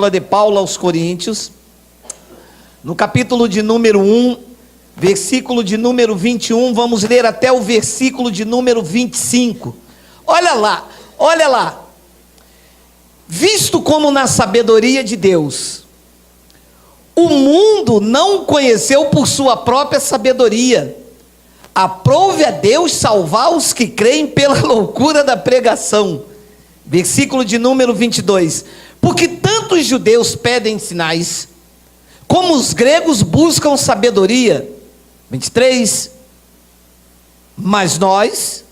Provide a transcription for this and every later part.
De Paulo aos Coríntios, no capítulo de número 1, versículo de número 21, vamos ler até o versículo de número 25. Olha lá. Visto como na sabedoria de Deus, o mundo não conheceu por sua própria sabedoria, aprove a Deus salvar os que creem pela loucura da pregação. Versículo de número 22. Porque tanto os judeus pedem sinais, como os gregos buscam sabedoria. 23. Mas nós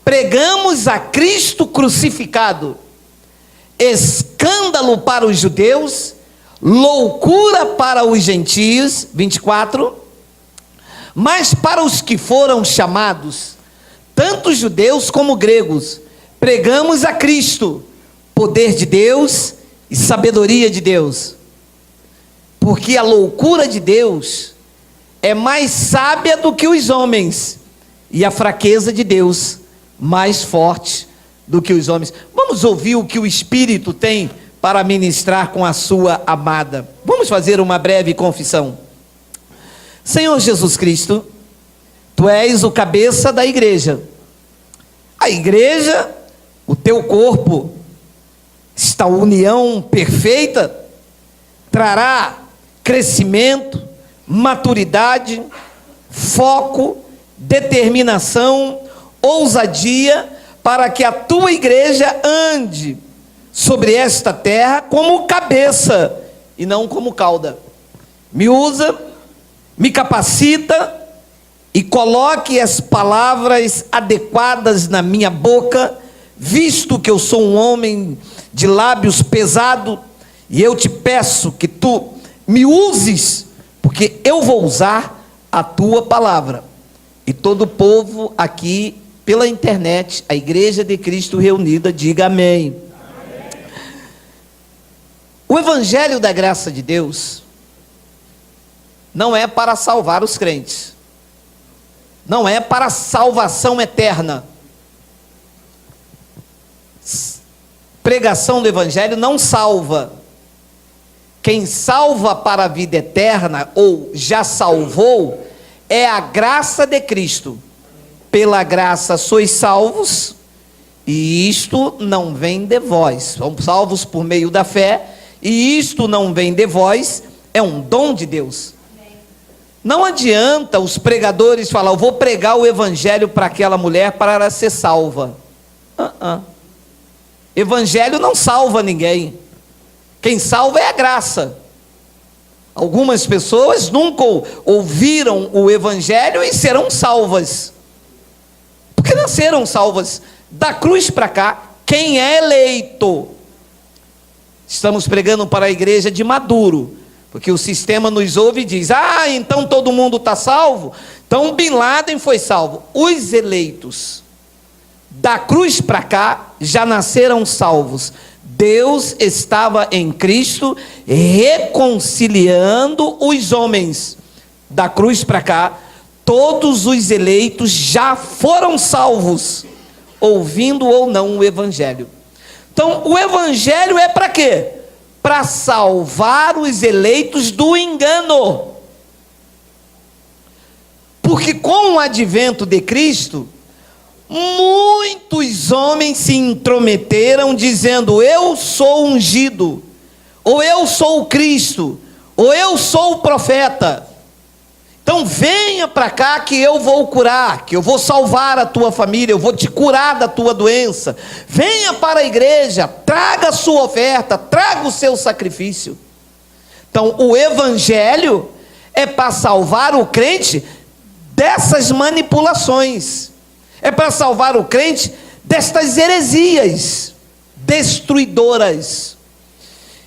pregamos a Cristo crucificado, escândalo para os judeus, loucura para os gentios. 24. Mas para os que foram chamados, tanto judeus como gregos, pregamos a Cristo, poder de Deus e sabedoria de Deus. Porque a loucura de Deus é mais sábia do que os homens, e a fraqueza de Deus mais forte do que os homens. Vamos ouvir o que o Espírito tem para ministrar com a sua amada. Vamos fazer uma breve confissão. Senhor Jesus Cristo, Tu és o cabeça da igreja. A igreja, o Teu corpo, esta união perfeita trará crescimento, maturidade, foco, determinação, ousadia, para que a tua igreja ande sobre esta terra como cabeça e não como cauda. Me usa, me capacita e coloque as palavras adequadas na minha boca, visto que eu sou um homem de lábios pesado, e eu te peço que tu me uses, porque eu vou usar a tua palavra. E todo o povo aqui pela internet, a Igreja de Cristo reunida, diga amém. Amém. O Evangelho da graça de Deus não é para salvar os crentes, não é para salvação eterna. Pregação do Evangelho não salva. Quem salva para a vida eterna, ou já salvou, é a graça de Cristo. Pela graça sois salvos, e isto não vem de vós. Somos salvos por meio da fé, e isto não vem de vós, é um dom de Deus. Não adianta os pregadores falar, eu vou pregar o Evangelho para aquela mulher para ela ser salva. Evangelho não salva ninguém. Quem salva é a graça. Algumas pessoas nunca ouviram o Evangelho e serão salvas, porque nasceram salvas. Da cruz para cá, quem é eleito? Estamos pregando para a igreja de Maduro, porque o sistema nos ouve e diz, então todo mundo está salvo, então Bin Laden foi salvo. Os eleitos da cruz para cá já nasceram salvos. Deus estava em Cristo reconciliando os homens. Da cruz para cá, todos os eleitos já foram salvos, ouvindo ou não o Evangelho. Então, o Evangelho é para quê? Para salvar os eleitos do engano. Porque com o advento de Cristo, muitos homens se intrometeram dizendo, eu sou ungido, ou eu sou o Cristo, ou eu sou o profeta. Então venha para cá que eu vou curar, que eu vou salvar a tua família, eu vou te curar da tua doença. Venha para a igreja, traga a sua oferta, traga o seu sacrifício. Então o Evangelho é para salvar o crente dessas manipulações. É para salvar o crente destas heresias destruidoras.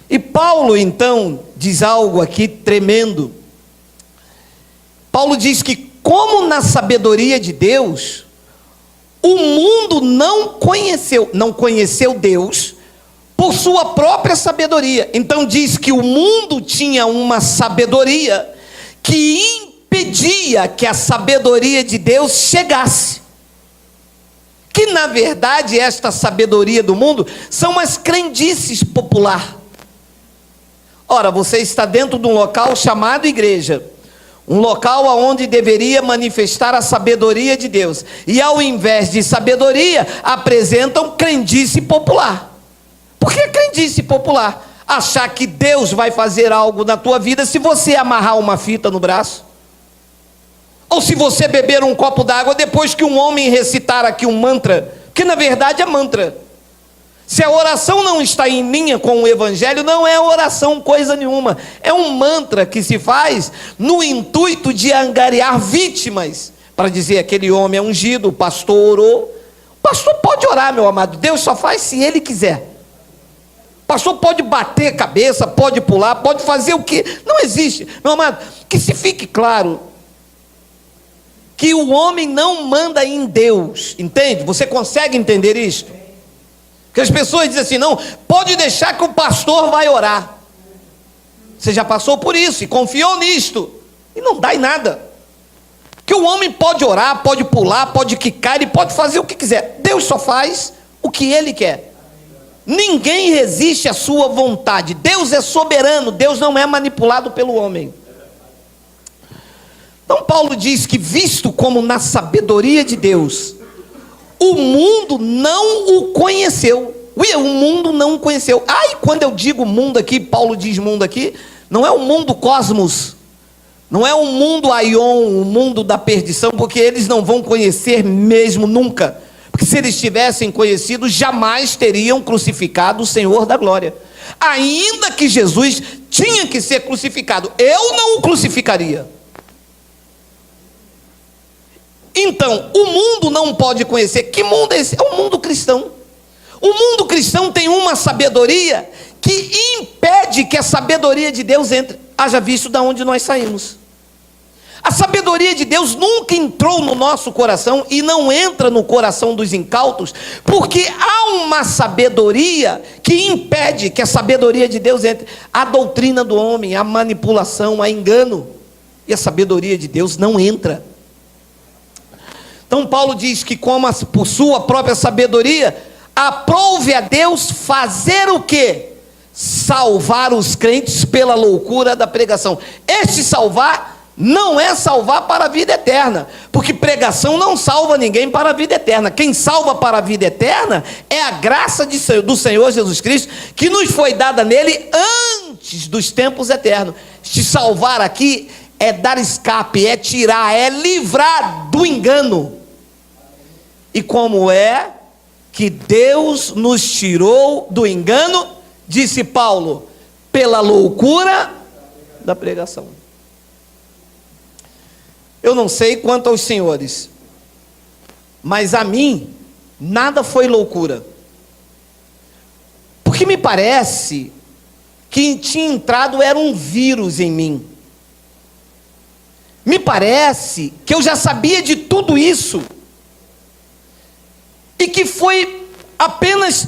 E Paulo então diz algo aqui tremendo. Paulo diz que como na sabedoria de Deus, o mundo não conheceu Deus por sua própria sabedoria. Então diz que o mundo tinha uma sabedoria que impedia que a sabedoria de Deus chegasse. Que na verdade esta sabedoria do mundo são as crendices popular. Ora, você está dentro de um local chamado igreja, um local onde deveria manifestar a sabedoria de Deus, e ao invés de sabedoria, apresentam crendice popular. Por que crendice popular? Achar que Deus vai fazer algo na tua vida se você amarrar uma fita no braço, ou se você beber um copo d'água depois que um homem recitar aqui um mantra, que na verdade é mantra. Se a oração não está em linha com o evangelho, não é oração coisa nenhuma, é um mantra que se faz no intuito de angariar vítimas, para dizer aquele homem é ungido, o pastor orou. O pastor pode orar, meu amado, Deus só faz se ele quiser. O pastor pode bater cabeça, pode pular, pode fazer o que, não existe, meu amado, que se fique claro, que o homem não manda em Deus, entende? Você consegue entender isto? Que as pessoas dizem assim, não, pode deixar que o pastor vai orar. Você já passou por isso e confiou nisto, e não dá em nada. Que o homem pode orar, pode pular, pode quicar, ele pode fazer o que quiser. Deus só faz o que ele quer. Ninguém resiste à sua vontade. Deus é soberano, Deus não é manipulado pelo homem. Então Paulo diz que, visto como na sabedoria de Deus, o mundo não o conheceu. O mundo não o conheceu. E quando eu digo mundo aqui, Paulo diz mundo aqui, não é o mundo cosmos, não é o mundo aion, o mundo da perdição, porque eles não vão conhecer mesmo nunca. Porque se eles tivessem conhecido, jamais teriam crucificado o Senhor da glória. Ainda que Jesus tinha que ser crucificado, eu não o crucificaria. Então, o mundo não pode conhecer. Que mundo é esse? É o mundo cristão. O mundo cristão tem uma sabedoria que impede que a sabedoria de Deus entre. Haja visto de onde nós saímos. A sabedoria de Deus nunca entrou no nosso coração e não entra no coração dos incautos, porque há uma sabedoria que impede que a sabedoria de Deus entre. A doutrina do homem, a manipulação, a engano. E a sabedoria de Deus não entra. Então Paulo diz que, como por sua própria sabedoria, aprouve a Deus fazer o quê? Salvar os crentes pela loucura da pregação. Este salvar não é salvar para a vida eterna, porque pregação não salva ninguém para a vida eterna. Quem salva para a vida eterna é a graça do Senhor Jesus Cristo, que nos foi dada nele antes dos tempos eternos. Te salvar aqui é dar escape, é tirar, é livrar do engano. E como é que Deus nos tirou do engano? Disse Paulo, pela loucura da pregação. Eu não sei quanto aos senhores, mas a mim nada foi loucura, porque me parece que tinha entrado era um vírus em mim. Me parece que eu já sabia de tudo isso, e que foi apenas,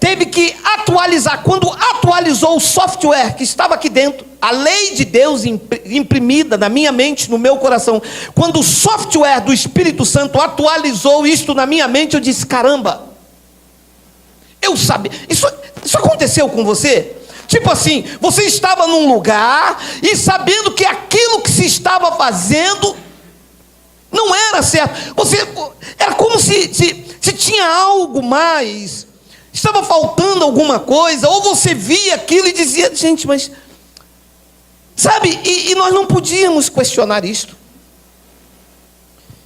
teve que atualizar. Quando atualizou o software que estava aqui dentro, a lei de Deus imprimida na minha mente, no meu coração, quando o software do Espírito Santo atualizou isto na minha mente, eu disse, caramba, eu sabia. Isso aconteceu com você? Tipo assim, você estava num lugar e sabendo que aquilo que se estava fazendo não era certo. Era como se tinha algo mais, estava faltando alguma coisa, ou você via aquilo e dizia, gente, mas... Sabe, e nós não podíamos questionar isto.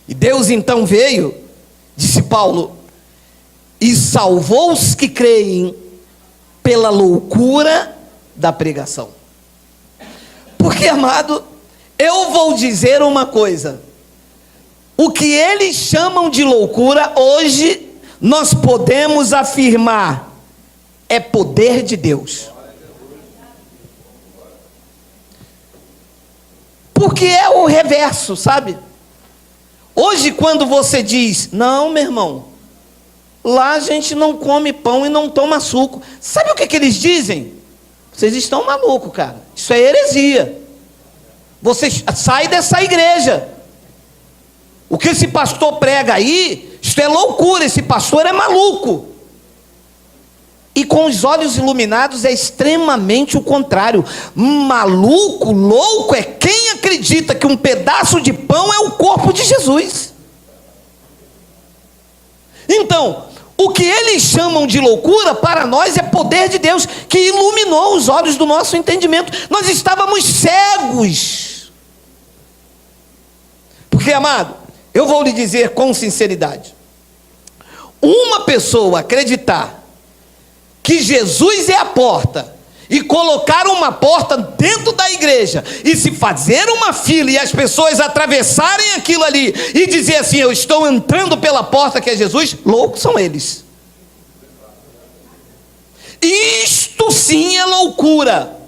E Deus então veio, disse Paulo, e salvou os que creem pela loucura da pregação. Porque, amado, eu vou dizer uma coisa: o que eles chamam de loucura, hoje nós podemos afirmar, é poder de Deus. Porque é o reverso, sabe? Hoje, quando você diz, não, meu irmão, lá a gente não come pão e não toma suco. Sabe o que eles dizem? Vocês estão malucos, cara. Isso é heresia. Você sai dessa igreja. O que esse pastor prega aí, isso é loucura. Esse pastor é maluco. E com os olhos iluminados é extremamente o contrário. Maluco, louco é quem acredita que um pedaço de pão é o corpo de Jesus. Então, o que eles chamam de loucura, para nós é poder de Deus, que iluminou os olhos do nosso entendimento. Nós estávamos cegos. Porque, amado, eu vou lhe dizer com sinceridade, uma pessoa acreditar que Jesus é a porta, e colocar uma porta dentro da igreja, e se fazer uma fila, e as pessoas atravessarem aquilo ali, e dizer assim, eu estou entrando pela porta que é Jesus, loucos são eles. Isto sim é loucura.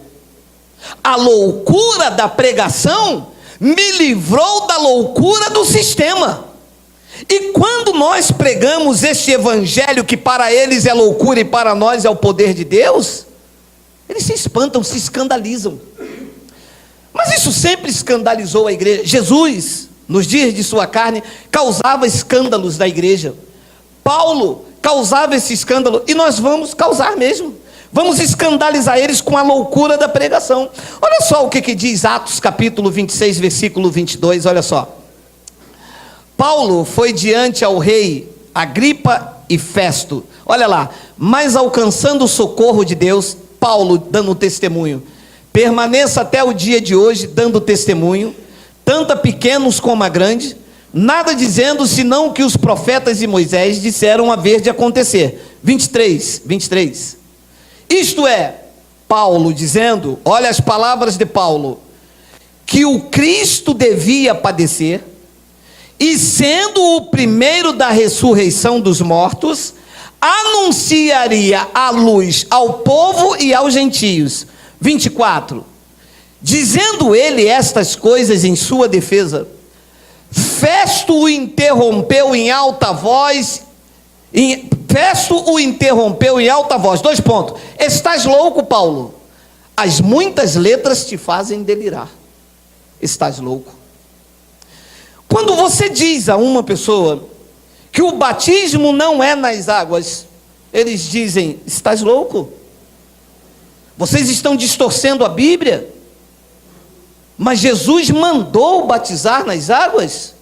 A loucura da pregação me livrou da loucura do sistema. E quando nós pregamos este evangelho que para eles é loucura e para nós é o poder de Deus, eles se espantam, se escandalizam. Mas isso sempre escandalizou a igreja. Jesus, nos dias de sua carne, causava escândalos da igreja. Paulo causava esse escândalo, e nós vamos causar mesmo. Vamos escandalizar eles com a loucura da pregação. Olha só o que diz Atos capítulo 26, versículo 22, olha só. Paulo foi diante ao rei Agripa e Festo, olha lá, mas alcançando o socorro de Deus, Paulo dando testemunho, permaneça até o dia de hoje dando testemunho, tanto a pequenos como a grandes, nada dizendo senão que os profetas e Moisés disseram haver de acontecer. 23, isto é, Paulo dizendo, olha as palavras de Paulo, que o Cristo devia padecer, e sendo o primeiro da ressurreição dos mortos, anunciaria a luz ao povo e aos gentios. 24, dizendo ele estas coisas em sua defesa, Festo o interrompeu em alta voz, dois pontos, estás louco, Paulo? As muitas letras te fazem delirar, estás louco. Quando você diz a uma pessoa que o batismo não é nas águas, eles dizem, estás louco? Vocês estão distorcendo a Bíblia? Mas Jesus mandou batizar nas águas?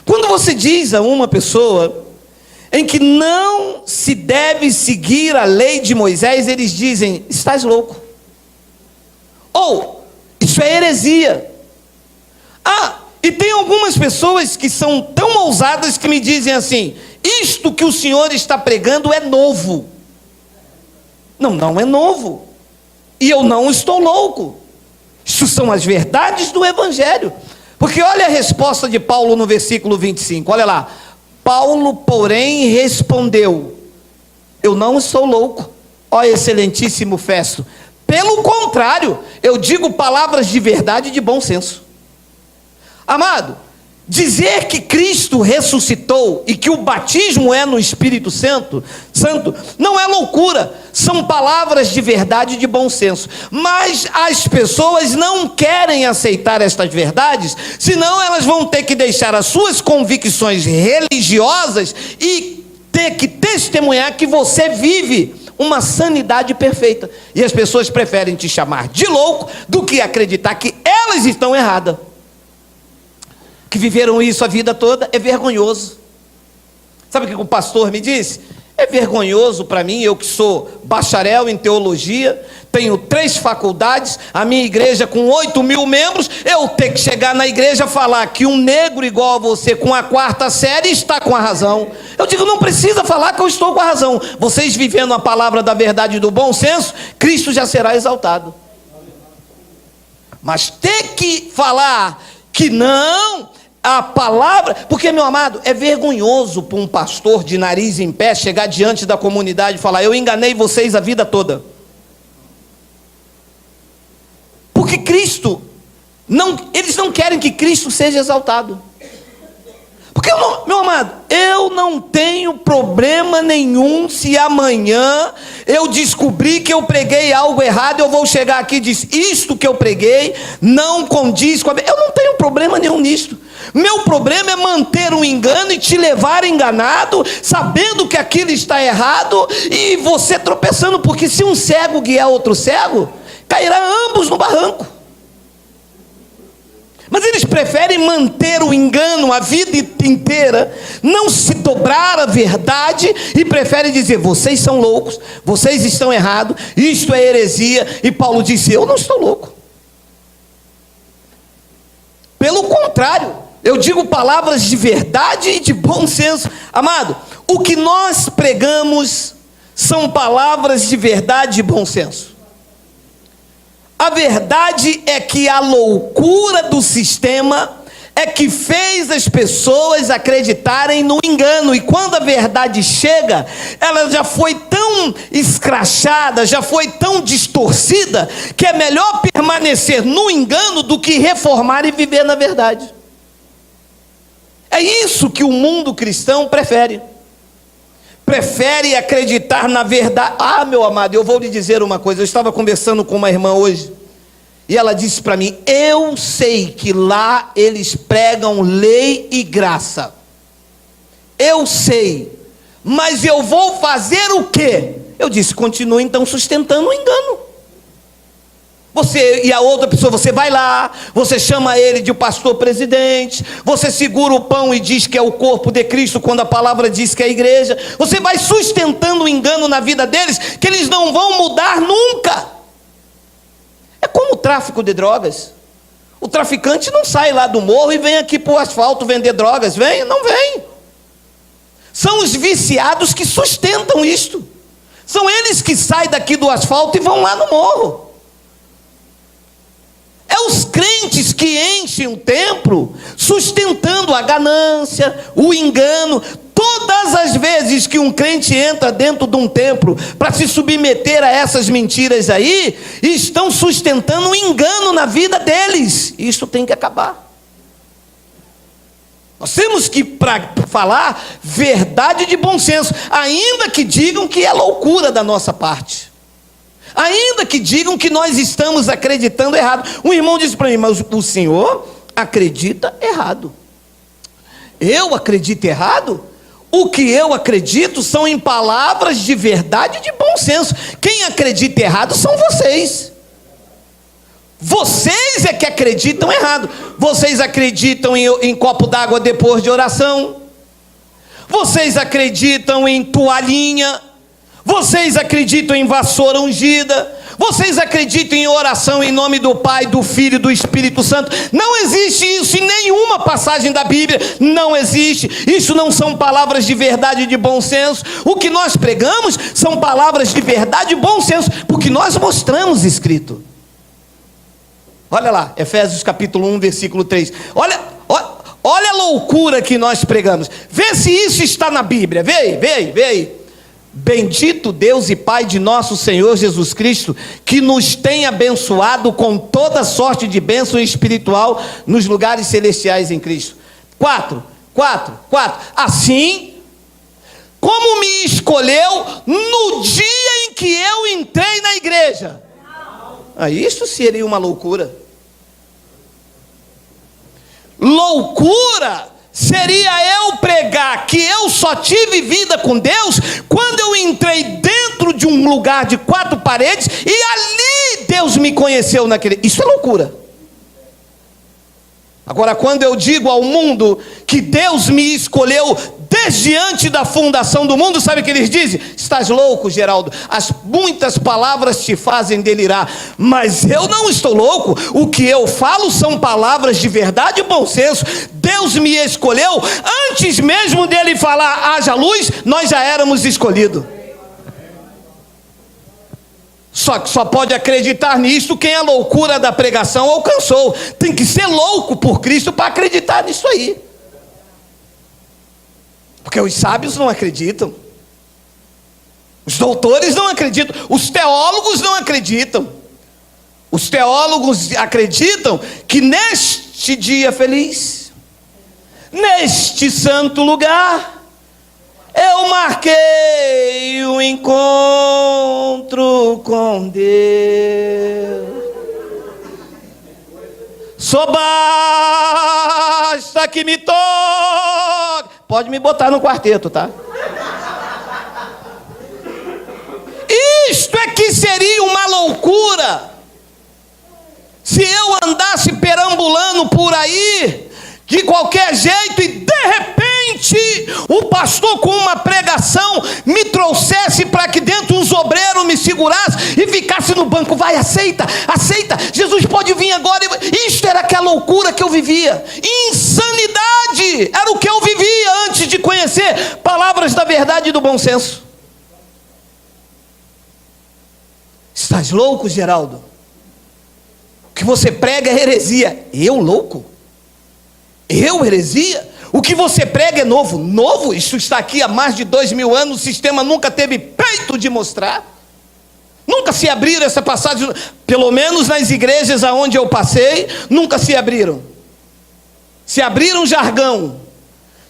Quando você diz a uma pessoa em que não se deve seguir a lei de Moisés, eles dizem, estás louco? Ou, isso é heresia. E tem algumas pessoas que são tão ousadas que me dizem assim, isto que o senhor está pregando é novo. Não é novo. E eu não estou louco. Isso são as verdades do evangelho. Porque olha a resposta de Paulo no versículo 25, olha lá. Paulo, porém, respondeu, eu não estou louco, ó excelentíssimo Festo. Pelo contrário, eu digo palavras de verdade e de bom senso. Amado, dizer que Cristo ressuscitou e que o batismo é no Espírito Santo, não é loucura, são palavras de verdade e de bom senso. Mas as pessoas não querem aceitar estas verdades, senão elas vão ter que deixar as suas convicções religiosas e ter que testemunhar que você vive uma sanidade perfeita. E as pessoas preferem te chamar de louco do que acreditar que elas estão erradas. Que viveram isso a vida toda, é vergonhoso. Sabe o que o pastor me disse? É vergonhoso para mim, eu que sou bacharel em teologia, tenho 3 faculdades, a minha igreja com 8.000 membros, eu ter que chegar na igreja e falar que um negro igual a você com a 4ª série está com a razão. Eu digo, não precisa falar que eu estou com a razão. Vocês vivendo a palavra da verdade e do bom senso, Cristo já será exaltado. Mas ter que falar que não... A palavra, porque, meu amado, é vergonhoso para um pastor de nariz em pé chegar diante da comunidade e falar, eu enganei vocês a vida toda. Porque Cristo, eles não querem que Cristo seja exaltado. Porque, meu amado, eu não tenho problema nenhum se amanhã eu descobrir que eu preguei algo errado, eu vou chegar aqui e dizer, isto que eu preguei não condiz com a... Eu não tenho problema nenhum nisto. Meu problema é manter um engano e te levar enganado, sabendo que aquilo está errado, e você tropeçando, porque se um cego guiar outro cego, cairá ambos no barranco. Mas eles preferem manter o engano a vida inteira, não se dobrar à verdade, e preferem dizer: vocês são loucos, vocês estão errados, isto é heresia. E Paulo disse: eu não estou louco. Pelo contrário, eu digo palavras de verdade e de bom senso. Amado, o que nós pregamos são palavras de verdade e bom senso. A verdade é que a loucura do sistema é que fez as pessoas acreditarem no engano. E quando a verdade chega, ela já foi tão escrachada, já foi tão distorcida, que é melhor permanecer no engano do que reformar e viver na verdade. É isso que o mundo cristão prefere. Prefere acreditar na verdade. Ah, meu amado, eu vou lhe dizer uma coisa. Eu estava conversando com uma irmã hoje, e ela disse para mim: eu sei que lá eles pregam lei e graça. Eu sei, mas eu vou fazer o quê? Eu disse: continue então sustentando o engano. Você e a outra pessoa, você vai lá, você chama ele de pastor presidente, você segura o pão e diz que é o corpo de Cristo, quando a palavra diz que é a igreja. Você vai sustentando o engano na vida deles, que eles não vão mudar nunca. É como o tráfico de drogas. O traficante não sai lá do morro e vem aqui para o asfalto vender drogas. Vem? Não vem. São os viciados que sustentam isto. São eles que saem daqui do asfalto e vão lá no morro. É os crentes que enchem o templo, sustentando a ganância, o engano. Todas as vezes que um crente entra dentro de um templo para se submeter a essas mentiras aí, estão sustentando um engano na vida deles. Isso tem que acabar. Nós temos que falar verdade de bom senso, ainda que digam que é loucura da nossa parte. Ainda que digam que nós estamos acreditando errado. Um irmão disse para mim: mas o senhor acredita errado. Eu acredito errado? O que eu acredito são em palavras de verdade e de bom senso. Quem acredita errado são vocês. Vocês é que acreditam errado. Vocês acreditam em copo d'água depois de oração. Vocês acreditam em toalhinha. Vocês acreditam em vassoura ungida. Vocês acreditam em oração em nome do Pai, do Filho e do Espírito Santo. Não existe isso em nenhuma passagem da Bíblia. Não existe. Isso não são palavras de verdade e de bom senso. O que nós pregamos são palavras de verdade e bom senso, porque nós mostramos escrito. Olha lá, Efésios capítulo 1, versículo 3. Olha a loucura que nós pregamos. Vê se isso está na Bíblia. Vê aí. Bendito Deus e Pai de nosso Senhor Jesus Cristo, que nos tem abençoado com toda sorte de bênção espiritual nos lugares celestiais em Cristo. 4. Assim como me escolheu no dia em que eu entrei na igreja. Isso seria uma loucura. Loucura seria eu pregar que eu só tive vida com Deus quando eu entrei dentro de um lugar de 4 paredes e ali Deus me conheceu naquele. Isso é loucura. Agora, quando eu digo ao mundo que Deus me escolheu desde antes da fundação do mundo, sabe o que eles dizem? Estás louco, Geraldo, muitas palavras te fazem delirar. Mas eu não estou louco. O que eu falo são palavras de verdade e bom senso. Deus me escolheu antes mesmo dele falar haja luz, nós já éramos escolhidos. Só que só pode acreditar nisso quem a loucura da pregação alcançou. Tem que ser louco por Cristo para acreditar nisso aí. Porque os sábios não acreditam. Os doutores não acreditam. Os teólogos não acreditam. Os teólogos acreditam que neste dia feliz, neste santo lugar, eu marquei o encontro com Deus. Sob a basta que me toque. Pode me botar no quarteto, tá? Isto é que seria uma loucura. Se eu andasse perambulando por aí, de qualquer jeito, e de repente, o pastor com uma pregação me trouxesse para que dentro uns obreiros me segurasse e ficasse no banco, vai, aceita, aceita, Jesus pode vir agora. Isto era aquela loucura que eu vivia, insanidade, era o que eu vivia antes de conhecer palavras da verdade e do bom senso. Estás louco, Geraldo? O que você prega é heresia. Eu louco? Eu heresia? O que você prega é novo. Novo? Isso está aqui há mais de 2000 anos. O sistema nunca teve peito de mostrar. Nunca se abriram essa passagem. Pelo menos nas igrejas aonde eu passei, nunca se abriram. Se abriram jargão.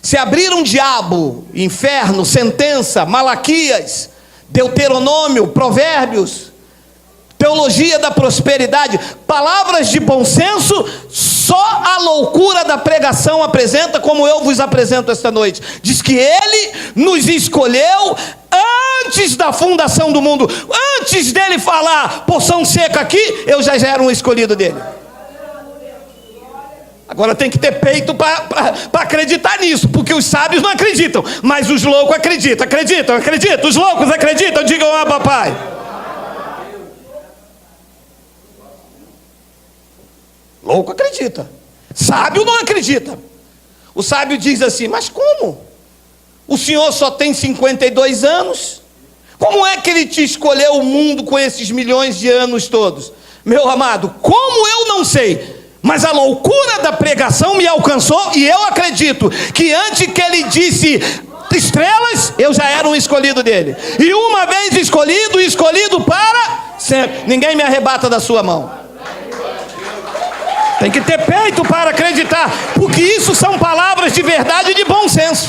Se abriram diabo, inferno, sentença, Malaquias, Deuteronômio, Provérbios, teologia da prosperidade, palavras de bom senso. Só a loucura da pregação apresenta, como eu vos apresento esta noite. Diz que Ele nos escolheu antes da fundação do mundo. Antes dele falar porção seca aqui, eu já era um escolhido dele. Agora tem que ter peito para acreditar nisso, porque os sábios não acreditam, mas os loucos acreditam. Os loucos acreditam, digam ah, papai. Louco acredita, sábio não acredita. O sábio diz assim, mas como? O senhor só tem 52 anos? Como é que ele te escolheu o mundo com esses milhões de anos todos? Meu amado, como eu não sei, mas a loucura da pregação me alcançou, e eu acredito que antes que ele disse estrelas, eu já era um escolhido dele. E uma vez escolhido para sempre. Ninguém me arrebata da sua mão. Tem que ter peito para acreditar, porque isso são palavras de verdade e de bom senso.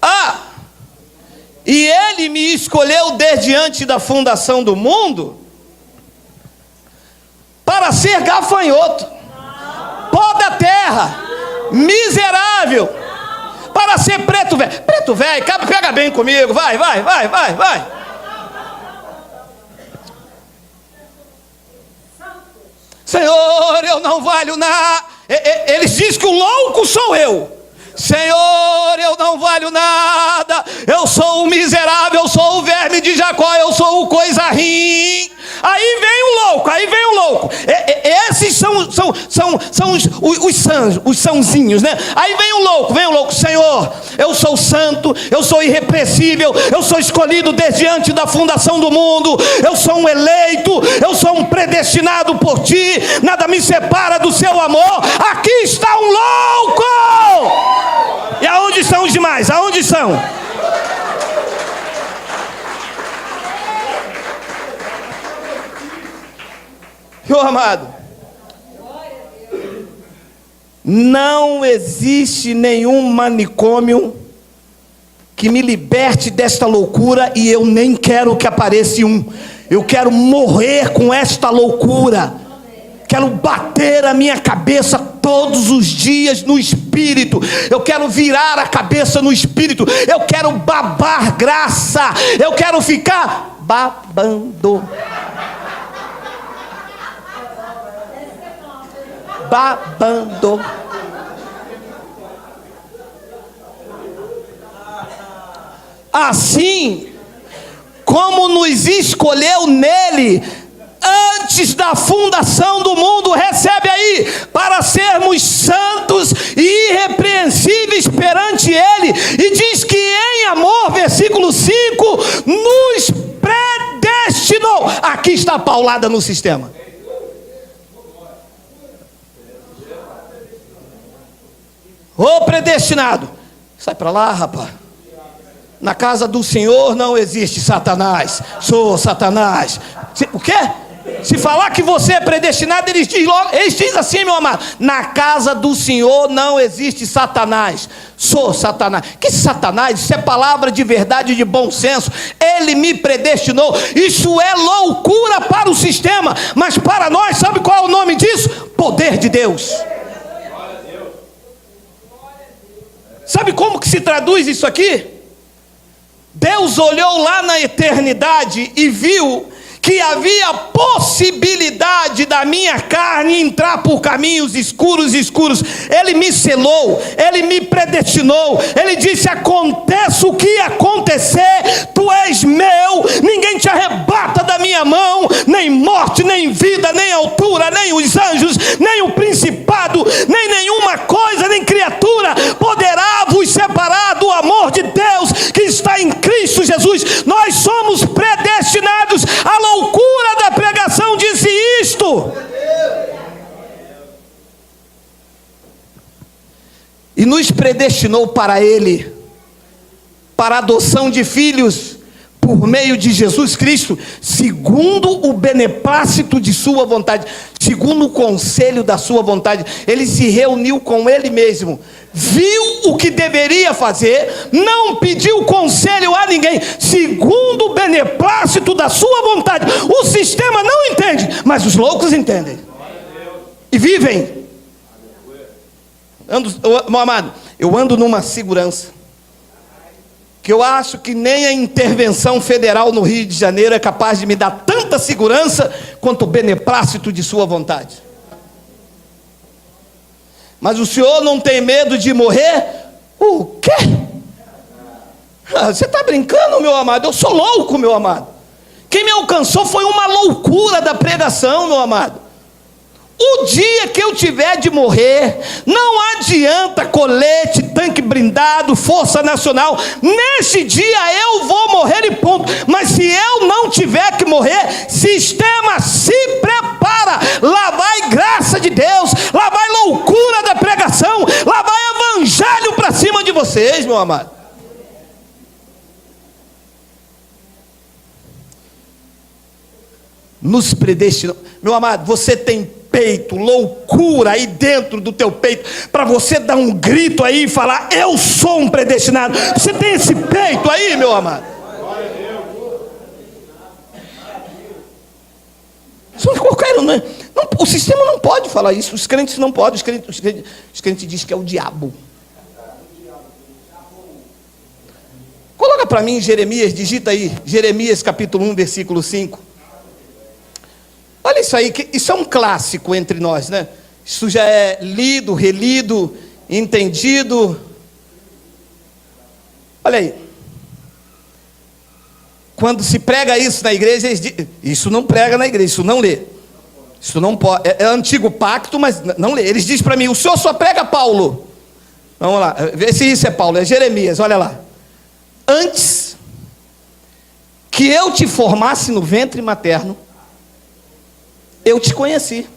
Ah, e Ele me escolheu desde antes da fundação do mundo para ser gafanhoto, pó da terra, miserável, para ser preto velho. Preto velho, pega bem comigo, vai. Senhor, eu não valho nada. Eles dizem que o louco sou eu. Senhor, eu não valho nada. Eu sou o miserável, eu sou o verme de Jacó, eu sou o coisa ruim. Aí vem o louco. Esses são os sãozinhos, né? Aí vem o louco. Senhor, eu sou santo, eu sou irrepreensível, eu sou escolhido desde antes da fundação do mundo, eu sou um eleito, eu sou um predestinado por ti, nada me separa do seu amor. Aqui está um louco. E aonde estão os demais? Aonde estão? Meu amado, não existe nenhum manicômio que me liberte desta loucura, e eu nem quero que apareça um. Eu quero morrer com esta loucura. Quero bater a minha cabeça todos os dias no Espírito. Eu quero virar a cabeça no Espírito. Eu quero babar graça. Eu quero ficar babando. Babando. Assim como nos escolheu nele antes da fundação do mundo, recebe aí, para sermos santos e irrepreensíveis perante ele. E diz que em amor, versículo 5, nos predestinou. Aqui está a paulada no sistema. Ô predestinado, sai para lá, rapaz. Na casa do Senhor não existe Satanás. Sou Satanás. O quê? Se falar que você é predestinado, eles dizem assim, meu amado: na casa do Senhor não existe Satanás. Sou Satanás. Que Satanás? Isso é palavra de verdade, de bom senso. Ele me predestinou. Isso é loucura para o sistema, mas para nós, sabe qual é o nome disso? Poder de Deus. Sabe como que se traduz isso aqui? Deus olhou lá na eternidade e viu que havia possibilidade da minha carne entrar por caminhos escuros. Ele me selou, Ele me predestinou. Ele disse: aconteça o que acontecer, tu és meu, ninguém te arrebata da minha mão, nem morte, nem vida, nem altura, nem os anjos, nem o principado, nem nenhuma coisa, nem criatura poderá vos separar do amor de Deus que está em Cristo Jesus. Nós somos predestinados. A loucura da pregação disse isto. E nos predestinou para Ele, para a adoção de filhos, por meio de Jesus Cristo, segundo o beneplácito de sua vontade, segundo o conselho da sua vontade. Ele se reuniu com Ele mesmo, viu o que deveria fazer, não pediu conselho a ninguém, segundo o beneplácito da sua vontade. O sistema não entende, mas os loucos entendem e vivem. Meu amado, eu ando numa segurança que eu acho que nem a intervenção federal no Rio de Janeiro é capaz de me dar tanta segurança quanto o beneplácito de sua vontade. Mas o senhor não tem medo de morrer? O quê? Você está brincando, meu amado? Eu sou louco, meu amado. Quem me alcançou foi uma loucura da pregação, meu amado. O dia que eu tiver de morrer, não adianta colete, tanque blindado, força nacional. Nesse dia eu vou morrer e ponto. Mas se eu não tiver que morrer, sistema, se prepara. Lá vai graça de Deus, lá vai loucura da pregação, lá vai evangelho para cima de vocês, meu amado. Nos predestinou. Meu amado, você tem peito, loucura aí dentro do teu peito, para você dar um grito aí e falar: eu sou um predestinado. Você tem esse peito aí, meu amado? Só qualquer um, né? Não, o sistema não pode falar isso, os crentes não podem, os crentes dizem que é o diabo. Coloca para mim Jeremias, digita aí, Jeremias capítulo 1, versículo 5. Olha isso aí, isso é um clássico entre nós, né? Isso já é lido, relido, entendido. Olha aí. Quando se prega isso na igreja, eles dizem: isso não prega na igreja, isso não lê. Isso não pode, é antigo pacto, mas não lê. Eles dizem para mim: o senhor só prega Paulo. Vamos lá, vê se isso é Paulo, é Jeremias, olha lá. Antes que eu te formasse no ventre materno, eu te conheci.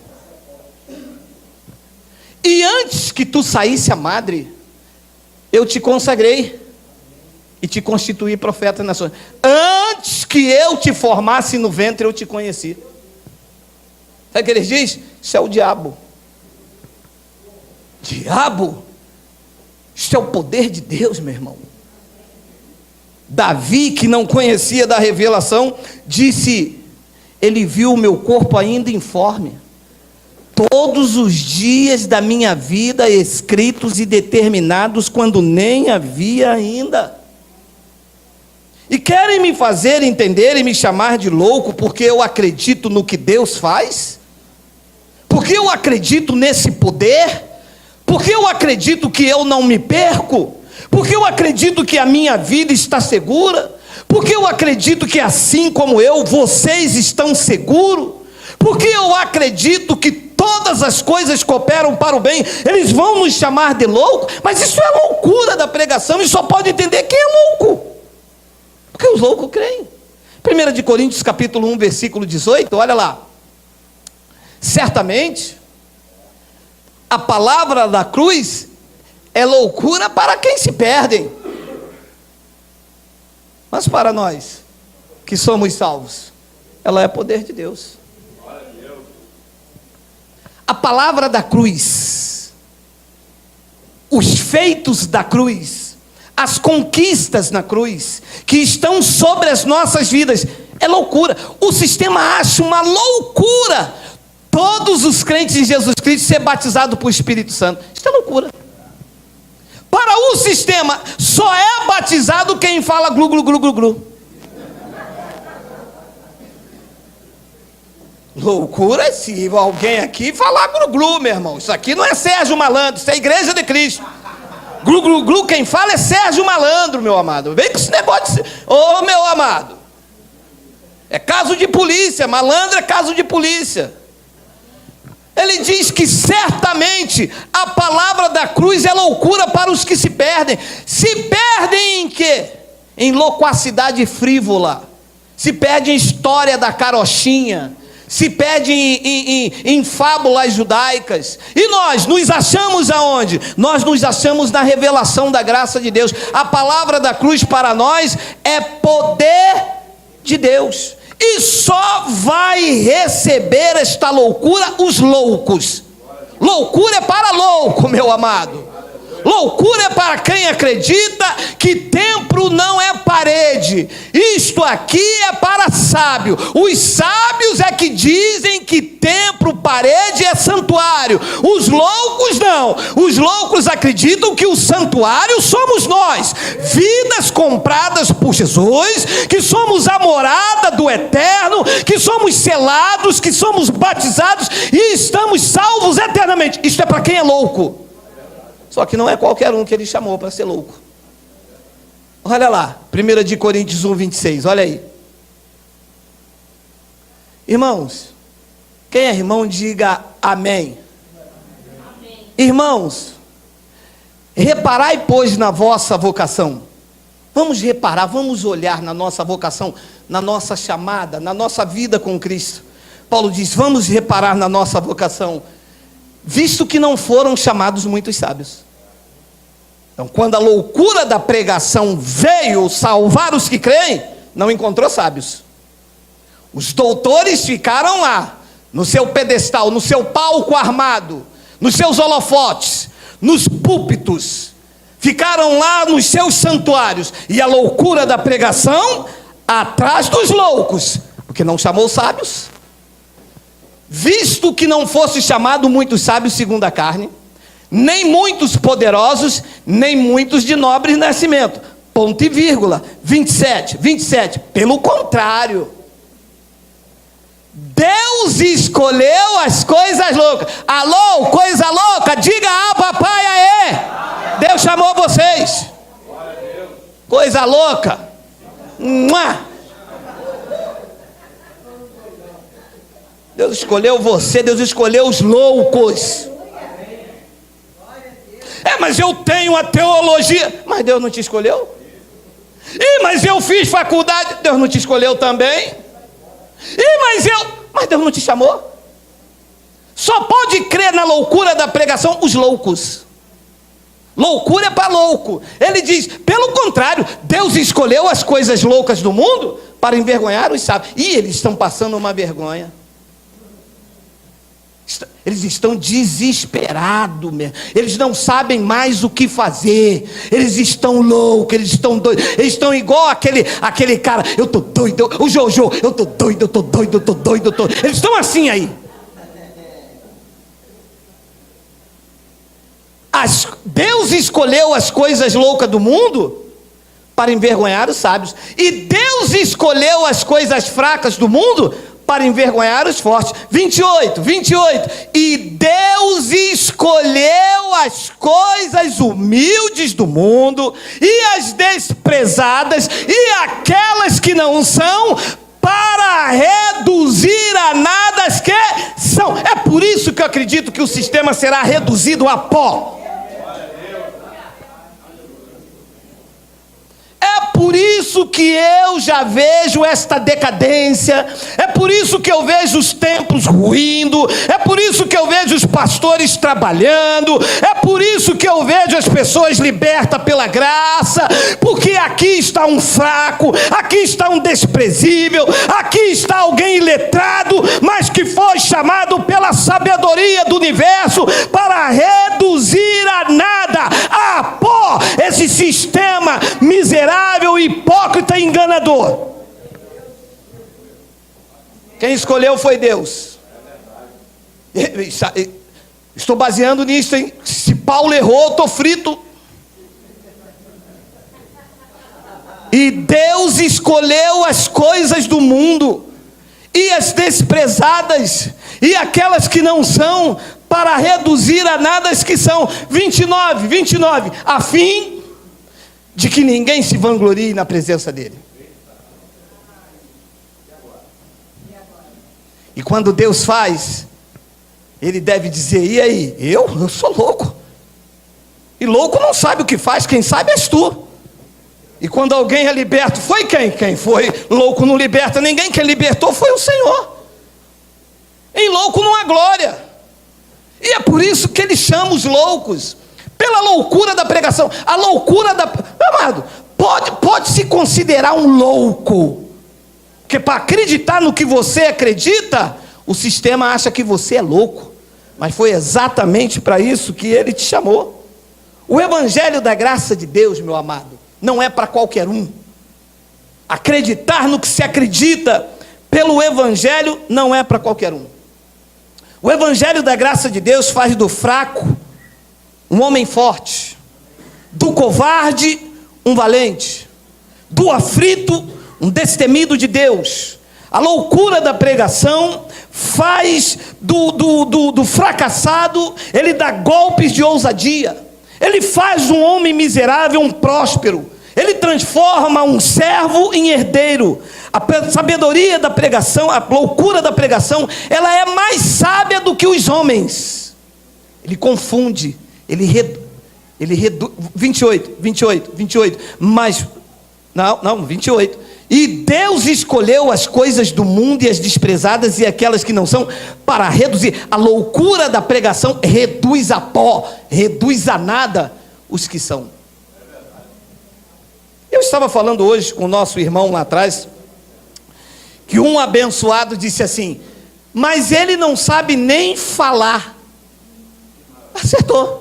E antes que tu saísse a madre, eu te consagrei e te constituí profeta das nações. Antes que eu te formasse no ventre, eu te conheci. Sabe o que eles dizem? Isso é o diabo. Diabo? Isso é o poder de Deus, meu irmão. Davi, que não conhecia da revelação, disse: ele viu o meu corpo ainda informe, todos os dias da minha vida escritos e determinados, quando nem havia ainda. E querem me fazer entender e me chamar de louco, porque eu acredito no que Deus faz? Porque eu acredito nesse poder? Porque eu acredito que eu não me perco? Porque eu acredito que a minha vida está segura? Porque eu acredito que assim como eu, vocês estão seguros? Porque eu acredito que todas as coisas cooperam para o bem. Eles vão nos chamar de louco, mas isso é loucura da pregação, e só pode entender quem é louco, porque os loucos creem. 1 de Coríntios capítulo 1, versículo 18, olha lá. Certamente a palavra da cruz é loucura para quem se perdem, mas para nós que somos salvos, ela é poder de Deus. A palavra da cruz, os feitos da cruz, as conquistas na cruz, que estão sobre as nossas vidas, é loucura. O sistema acha uma loucura todos os crentes em Jesus Cristo ser batizados por Espírito Santo. Isso é loucura. Para o sistema, só é batizado quem fala glu, glu, glu, glu, glu. Loucura se alguém aqui falar glu, glu, meu irmão. Isso aqui não é Sérgio Malandro, isso é a Igreja de Cristo. Glu, glu, glu, quem fala é Sérgio Malandro, meu amado. Vem com esse negócio de... Ô, meu amado. É caso de polícia, malandro é caso de polícia. Ele diz que certamente a palavra da cruz é loucura para os que se perdem. Se perdem em quê? Em loquacidade frívola. Se perde em história da carochinha. Se perde em fábulas judaicas. E nós nos achamos aonde? Nós nos achamos na revelação da graça de Deus. A palavra da cruz para nós é poder de Deus. E só vai receber esta loucura os loucos. Loucura é para louco, meu amado. Loucura é para quem acredita que templo não é parede. Isto aqui é para sábio. Os sábios é que dizem que templo, parede é santuário. Os loucos não. Os loucos acreditam que o santuário somos nós. Vidas compradas por Jesus, que somos a morada do eterno, que somos selados, que somos batizados e estamos salvos eternamente. Isto é para quem é louco. Só que não é qualquer um que ele chamou para ser louco. Olha lá, 1 de Coríntios 1, 26, olha aí. Irmãos, quem é irmão, diga amém. Amém. Irmãos, reparai, pois, na vossa vocação. Vamos reparar, vamos olhar na nossa vocação, na nossa chamada, na nossa vida com Cristo. Paulo diz, vamos reparar na nossa vocação, visto que não foram chamados muitos sábios. Então, quando a loucura da pregação veio salvar os que creem, não encontrou sábios. Os doutores ficaram lá, no seu pedestal, no seu palco armado, nos seus holofotes, nos púlpitos, ficaram lá nos seus santuários, e a loucura da pregação atrás dos loucos, porque não chamou sábios. Visto que não fosse chamado muitos sábios segundo a carne, nem muitos poderosos, nem muitos de nobre nascimento. Ponto e vírgula. 27. Pelo contrário, Deus escolheu as coisas loucas. Alô, coisa louca, diga papai, aê. Deus chamou vocês. Coisa louca. Deus escolheu você, Deus escolheu os loucos. Mas eu tenho a teologia. Mas Deus não te escolheu? Mas eu fiz faculdade. Deus não te escolheu também? Mas Deus não te chamou? Só pode crer na loucura da pregação os loucos. Loucura é para louco. Ele diz, pelo contrário, Deus escolheu as coisas loucas do mundo para envergonhar os sábios. E eles estão passando uma vergonha. Eles estão desesperados mesmo. Eles não sabem mais o que fazer. Eles estão loucos, eles estão doidos. Eles estão igual aquele cara. Eu tô doido, o Jojo. Eu tô doido. Eles estão assim aí. Deus escolheu as coisas loucas do mundo para envergonhar os sábios. E Deus escolheu as coisas fracas do mundo para envergonhar os fortes. 28. E Deus escolheu as coisas humildes do mundo e as desprezadas e aquelas que não são, para reduzir a nada as que são. É por isso que eu acredito que o sistema será reduzido a pó. É por isso que eu já vejo esta decadência. É por isso que eu vejo os templos ruindo, é por isso que eu vejo os pastores trabalhando, é por isso que eu vejo as pessoas libertas pela graça, porque aqui está um fraco, aqui está um desprezível, aqui está alguém iletrado, mas que foi chamado pela sabedoria do universo para reduzir a nada, a pó, esse sistema miserável, hipócrita e enganador. Quem escolheu foi Deus. Estou baseando nisso, hein? Se Paulo errou, eu estou frito. E Deus escolheu as coisas do mundo, e as desprezadas, e aquelas que não são, para reduzir a nada as que são. 29, a fim de que ninguém se vanglorie na presença dele. E quando Deus faz, ele deve dizer: e aí? Eu sou louco. E louco não sabe o que faz, quem sabe és tu. E quando alguém é liberto, foi quem? Quem foi louco não liberta ninguém, quem libertou foi o Senhor. Em louco não há glória. E é por isso que ele chama os loucos, pela loucura da pregação. A loucura da... Amado, pode se considerar um louco, porque para acreditar no que você acredita, o sistema acha que você é louco. Mas foi exatamente para isso que ele te chamou. O evangelho da graça de Deus, meu amado, não é para qualquer um. Acreditar no que se acredita pelo evangelho não é para qualquer um. O evangelho da graça de Deus faz do fraco um homem forte, do covarde um valente, do aflito um destemido de Deus. A loucura da pregação faz do fracassado, ele dá golpes de ousadia. Ele faz um homem miserável um próspero. Ele transforma um servo em herdeiro. A sabedoria da pregação, a loucura da pregação, ela é mais sábia do que os homens. Ele confunde, ele reduz. 28, mas, não, 28. E Deus escolheu as coisas do mundo e as desprezadas e aquelas que não são, para reduzir. A loucura da pregação reduz a pó, reduz a nada os que são. Eu estava falando hoje com o nosso irmão lá atrás, que um abençoado disse assim: mas ele não sabe nem falar. Acertou.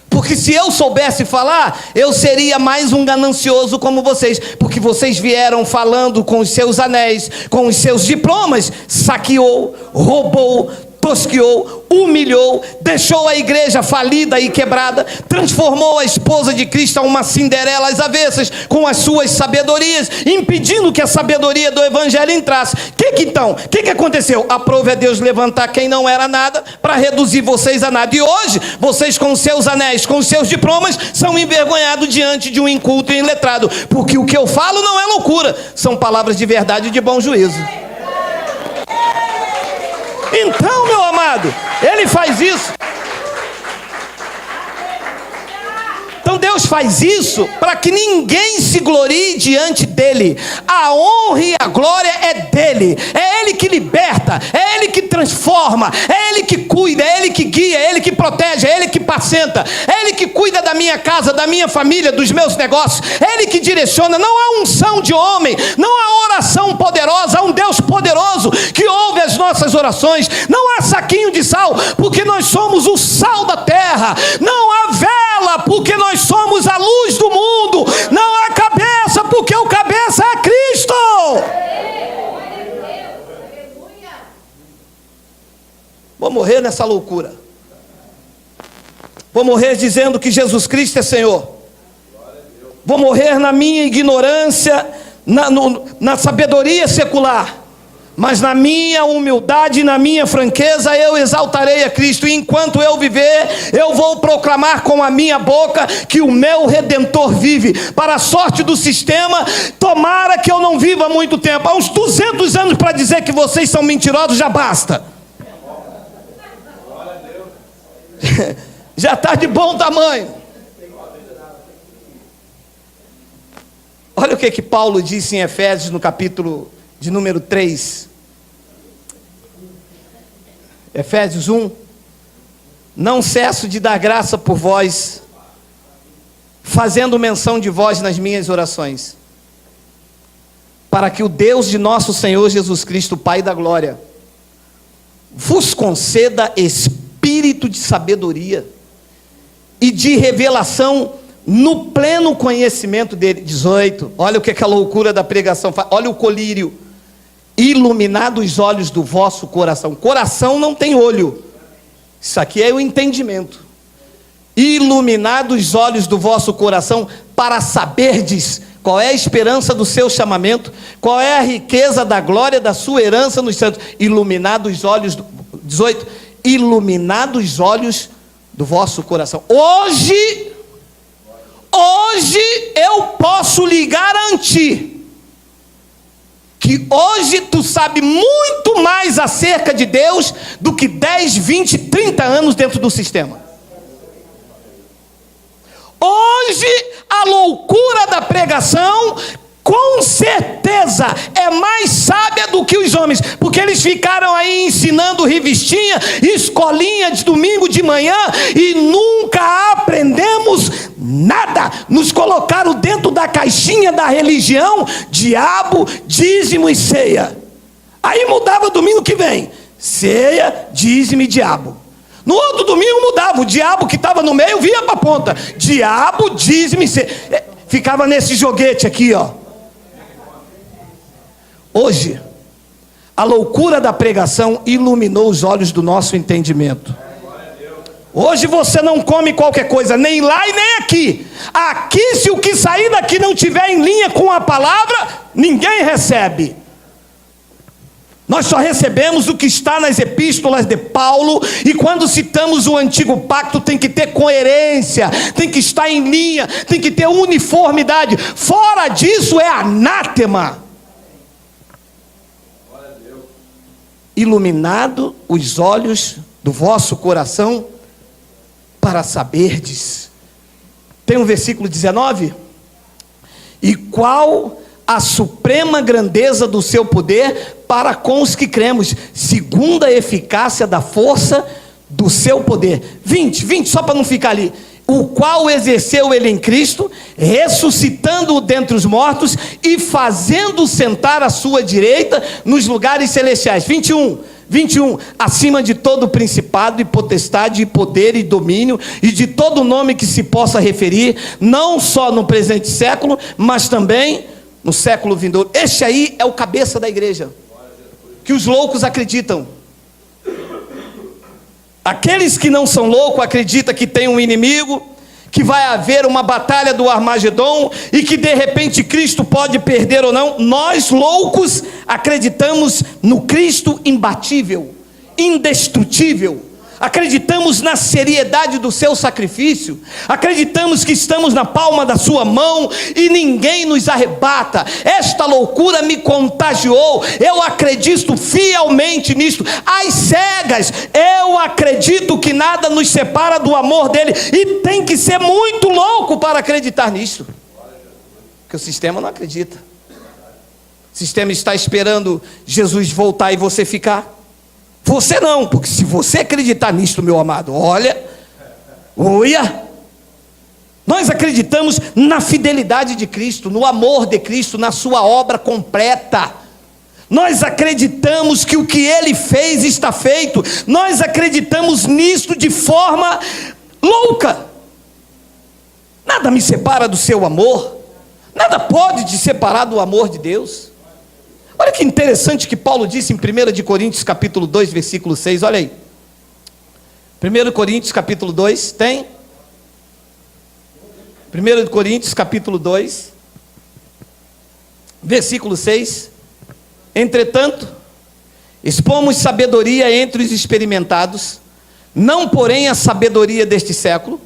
Porque se eu soubesse falar, eu seria mais um ganancioso como vocês. Porque vocês vieram falando com os seus anéis, com os seus diplomas, saqueou, roubou, tosqueou, humilhou, deixou a igreja falida e quebrada, transformou a esposa de Cristo a uma Cinderela às avessas, com as suas sabedorias, impedindo que a sabedoria do evangelho entrasse. O que aconteceu? Aprove a Deus levantar quem não era nada, para reduzir vocês a nada. E hoje, vocês com os seus anéis, com os seus diplomas, são envergonhados diante de um inculto e iletrado, porque o que eu falo não é loucura, são palavras de verdade e de bom juízo. Então, meu amado, ele faz isso. Então Deus faz isso para que ninguém se glorie diante dele. A honra e a glória é dele. É ele que liberta, é ele que transforma, é ele que cuida, é ele que guia, é ele que protege, é ele que apacenta, é ele que cuida da minha casa, da minha família, dos meus negócios, é ele que direciona. Não há unção de homem, não há oração poderosa, há um Deus poderoso que ouve as nossas orações. Não há saquinho de sal, porque nós somos o sal da terra. Não há vela, porque nós somos a luz do mundo. Não há cabeça, porque o cabeça é Cristo. Vou morrer nessa loucura. Vou morrer dizendo que Jesus Cristo é Senhor. Vou morrer na minha ignorância, na sabedoria secular. Mas na minha humildade, na minha franqueza, eu exaltarei a Cristo. E enquanto eu viver, eu vou proclamar com a minha boca que o meu Redentor vive. Para a sorte do sistema, tomara que eu não viva muito tempo. Há uns 200 anos para dizer que vocês são mentirosos, já basta. Já está de bom tamanho. Olha o que Paulo disse em Efésios, no capítulo de número 3. Efésios 1. Não cesso de dar graça por vós, fazendo menção de vós nas minhas orações, para que o Deus de nosso Senhor Jesus Cristo, Pai da glória, vos conceda espírito de sabedoria e de revelação no pleno conhecimento dele. 18, olha o que é a loucura da pregação faz, olha o colírio. Iluminado os olhos do vosso coração. Coração não tem olho, isso aqui é o entendimento. Iluminado os olhos do vosso coração, para saberdes qual é a esperança do seu chamamento, qual é a riqueza da glória da sua herança nos santos. Iluminado os olhos 18, iluminado os olhos do vosso coração. Hoje eu posso lhe garantir que hoje tu sabe muito mais acerca de Deus do que 10, 20, 30 anos dentro do sistema. Hoje a loucura da pregação com certeza é mais sábia do que os homens, porque eles ficaram aí ensinando revistinha, escolinha de domingo de manhã e nunca aprendemos nada. Nos colocaram dentro da caixinha da religião, diabo, dízimo e ceia. Aí mudava domingo que vem, ceia, dízimo e diabo. No outro domingo mudava, o diabo que estava no meio vinha para a ponta, diabo, dízimo e ceia. Ficava nesse joguete aqui, ó. Hoje, a loucura da pregação iluminou os olhos do nosso entendimento. Hoje você não come qualquer coisa, nem lá e nem aqui. Aqui, se o que sair daqui não tiver em linha com a palavra, ninguém recebe. Nós só recebemos o que está nas epístolas de Paulo, e quando citamos o antigo pacto tem que ter coerência, tem que estar em linha, tem que ter uniformidade. Fora disso é anátema. Iluminado os olhos do vosso coração, para saberdes. Tem um versículo 19. E qual a suprema grandeza do seu poder para com os que cremos, segundo a eficácia da força do seu poder. 20, só para não ficar ali. O qual exerceu ele em Cristo, ressuscitando-o dentre os mortos e fazendo sentar à sua direita nos lugares celestiais. 21, acima de todo principado e potestade e poder e domínio e de todo nome que se possa referir, não só no presente século, mas também no século vindouro. Este aí é o cabeça da igreja, que os loucos acreditam. Aqueles que não são loucos acreditam que tem um inimigo, que vai haver uma batalha do Armagedon e que de repente Cristo pode perder ou não. Nós loucos acreditamos no Cristo imbatível, indestrutível. Acreditamos na seriedade do seu sacrifício, acreditamos que estamos na palma da sua mão e ninguém nos arrebata. Esta loucura me contagiou, eu acredito fielmente nisto, às cegas. Eu acredito que nada nos separa do amor dele, e tem que ser muito louco para acreditar nisto, porque o sistema não acredita. O sistema está esperando Jesus voltar e você ficar. Você não, porque se você acreditar nisto, meu amado, olha, nós acreditamos na fidelidade de Cristo, no amor de Cristo, na sua obra completa. Nós acreditamos que o que ele fez está feito. Nós acreditamos nisto de forma louca. Nada me separa do seu amor, nada pode te separar do amor de Deus. Olha que interessante que Paulo disse em 1 Coríntios capítulo 2, versículo 6, olha aí. 1 Coríntios capítulo 2, tem? 1 Coríntios capítulo 2, versículo 6. Entretanto, expomos sabedoria entre os experimentados, não porém a sabedoria deste século,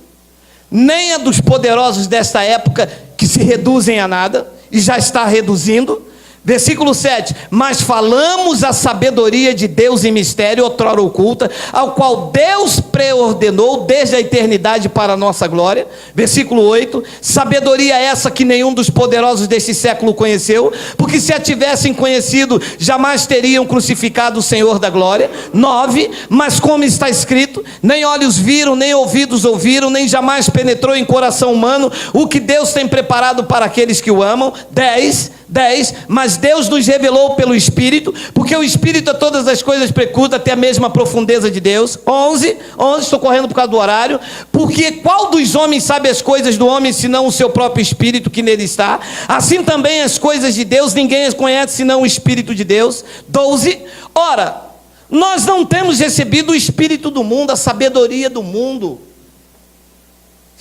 nem a dos poderosos desta época, que se reduzem a nada, e já está reduzindo, Versículo 7, mas falamos a sabedoria de Deus em mistério, outrora oculta, ao qual Deus preordenou desde a eternidade para a nossa glória. Versículo 8, sabedoria essa que nenhum dos poderosos deste século conheceu, porque se a tivessem conhecido, jamais teriam crucificado o Senhor da glória. 9, mas como está escrito, nem olhos viram, nem ouvidos ouviram, nem jamais penetrou em coração humano o que Deus tem preparado para aqueles que o amam. 10, mas Deus nos revelou pelo Espírito, porque o Espírito a todas as coisas precursa, até a mesma profundeza de Deus. 11, estou correndo por causa do horário, porque qual dos homens sabe as coisas do homem, senão o seu próprio Espírito que nele está? Assim também as coisas de Deus, ninguém as conhece, senão o Espírito de Deus. 12, ora, nós não temos recebido o Espírito do mundo, a sabedoria do mundo.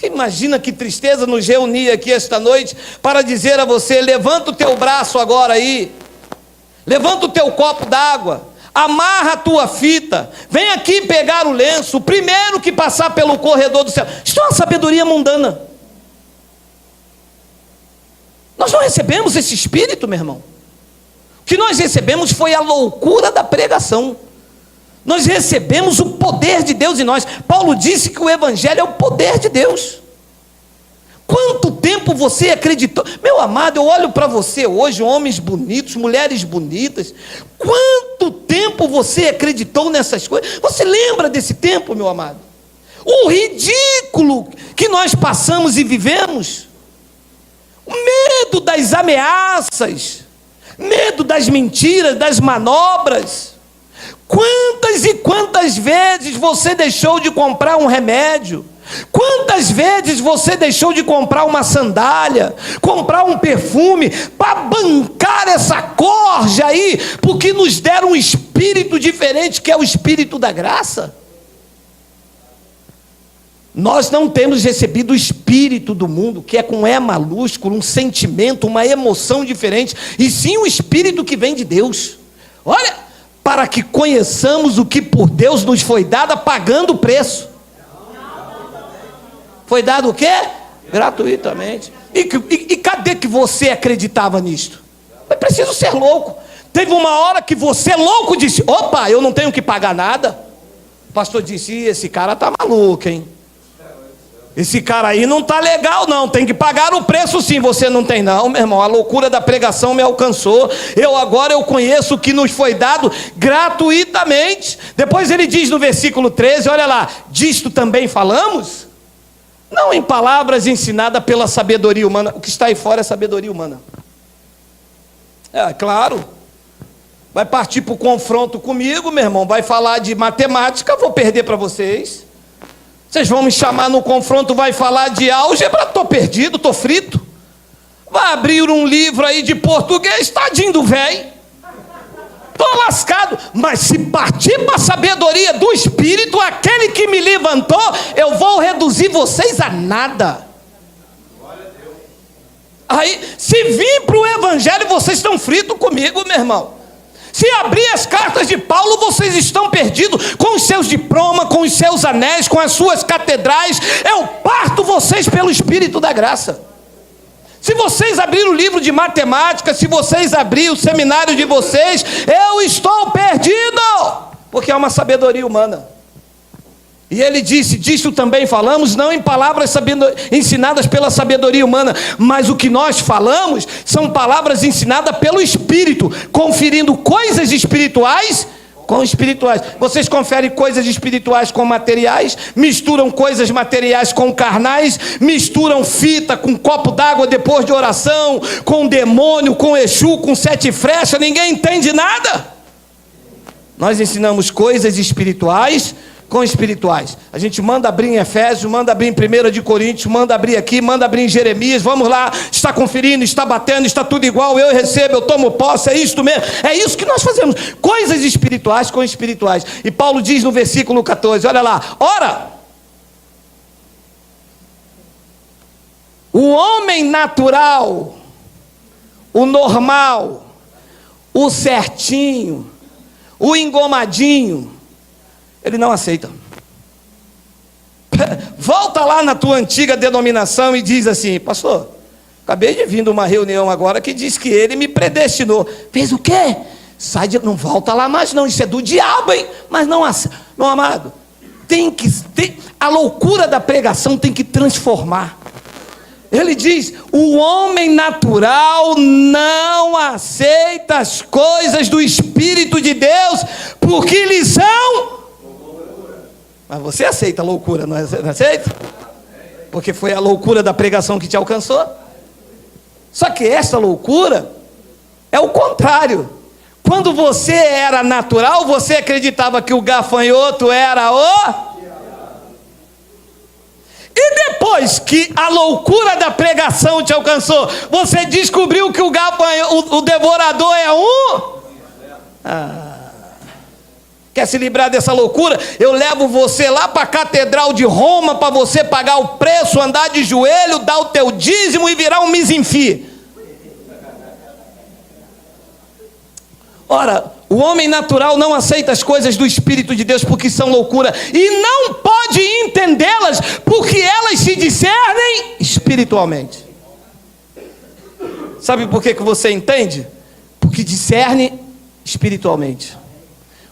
Imagina que tristeza nos reunir aqui esta noite para dizer a você: levanta o teu braço agora aí, levanta o teu copo d'água, amarra a tua fita, vem aqui pegar o lenço, o primeiro que passar pelo corredor do céu. Isso é uma sabedoria mundana. Nós não recebemos esse Espírito, meu irmão. O que nós recebemos foi a loucura da pregação. Nós recebemos o poder de Deus em nós. Paulo disse que o Evangelho é o poder de Deus. Quanto tempo você acreditou? Meu amado, eu olho para você hoje, homens bonitos, mulheres bonitas. Quanto tempo você acreditou nessas coisas? Você lembra desse tempo, meu amado? O ridículo que nós passamos e vivemos. O medo das ameaças, medo das mentiras, das manobras. Quantas e quantas vezes você deixou de comprar um remédio? Quantas vezes você deixou de comprar uma sandália, comprar um perfume, para bancar essa corja aí, porque nos deram um espírito diferente, que é o espírito da graça? Nós não temos recebido o espírito do mundo, que é com E maiúsculo, um sentimento, uma emoção diferente, e sim o espírito que vem de Deus. Olha, para que conheçamos o que por Deus nos foi dado, pagando o preço. Foi dado o quê? Gratuitamente. E cadê que você acreditava nisto? Foi preciso ser louco. Teve uma hora que você louco disse: opa, eu não tenho que pagar nada. O pastor disse: esse cara tá maluco, hein? Esse cara aí não tá legal não, tem que pagar o preço sim. Você não tem não, meu irmão, a loucura da pregação me alcançou. Agora eu conheço o que nos foi dado gratuitamente. Depois ele diz no versículo 13, olha lá: disto também falamos, não em palavras ensinadas pela sabedoria humana. O que está aí fora é sabedoria humana. É claro, vai partir para o confronto comigo, meu irmão, vai falar de matemática, vou perder para vocês. Vocês vão me chamar no confronto, vai falar de álgebra, estou perdido, estou frito. Vai abrir um livro aí de português, tadinho do velho, estou lascado. Mas se partir para a sabedoria do Espírito, aquele que me levantou, eu vou reduzir vocês a nada. Aí, se vir para o Evangelho, vocês estão fritos comigo, meu irmão. Se abrir as cartas de Paulo, vocês estão perdidos, com os seus diplomas, com os seus anéis, com as suas catedrais. Eu parto vocês pelo Espírito da graça. Se vocês abrirem o livro de matemática, se vocês abrirem o seminário de vocês, eu estou perdido, porque é uma sabedoria humana. E ele disse: disso também falamos, não em palavras ensinadas pela sabedoria humana, mas o que nós falamos são palavras ensinadas pelo Espírito, conferindo coisas espirituais com espirituais. Vocês conferem coisas espirituais com materiais, misturam coisas materiais com carnais, misturam fita com copo d'água depois de oração, com demônio, com Exu, com 7 flechas, ninguém entende nada. Nós ensinamos coisas espirituais com espirituais. A gente manda abrir em Efésios, manda abrir em 1 de Coríntios, manda abrir aqui, manda abrir em Jeremias. Vamos lá, está conferindo, está batendo, está tudo igual, eu recebo, eu tomo posse, é isto mesmo. É isso que nós fazemos, coisas espirituais com espirituais. E Paulo diz no versículo 14, olha lá: ora, o homem natural, o normal, o certinho, o engomadinho, ele não aceita. Volta lá na tua antiga denominação e diz assim: pastor, Acabei de vir de uma reunião agora que diz que ele me predestinou. Fez o quê? Não volta lá mais não, isso é do diabo, hein? Mas não, meu amado, a loucura da pregação tem que transformar. Ele diz, o homem natural não aceita as coisas do Espírito de Deus, porque lhe são... Mas você aceita a loucura, não aceita? Porque foi a loucura da pregação que te alcançou. Só que essa loucura é o contrário. Quando você era natural, você acreditava que o gafanhoto era o... E depois que a loucura da pregação te alcançou, você descobriu que o devorador é um... Quer se livrar dessa loucura? Eu levo você lá para a Catedral de Roma para você pagar o preço, andar de joelho, dar o teu dízimo e virar um misinfi. Ora, o homem natural não aceita as coisas do Espírito de Deus porque são loucura e não pode entendê-las porque elas se discernem espiritualmente. Sabe por que você entende? Porque discerne espiritualmente.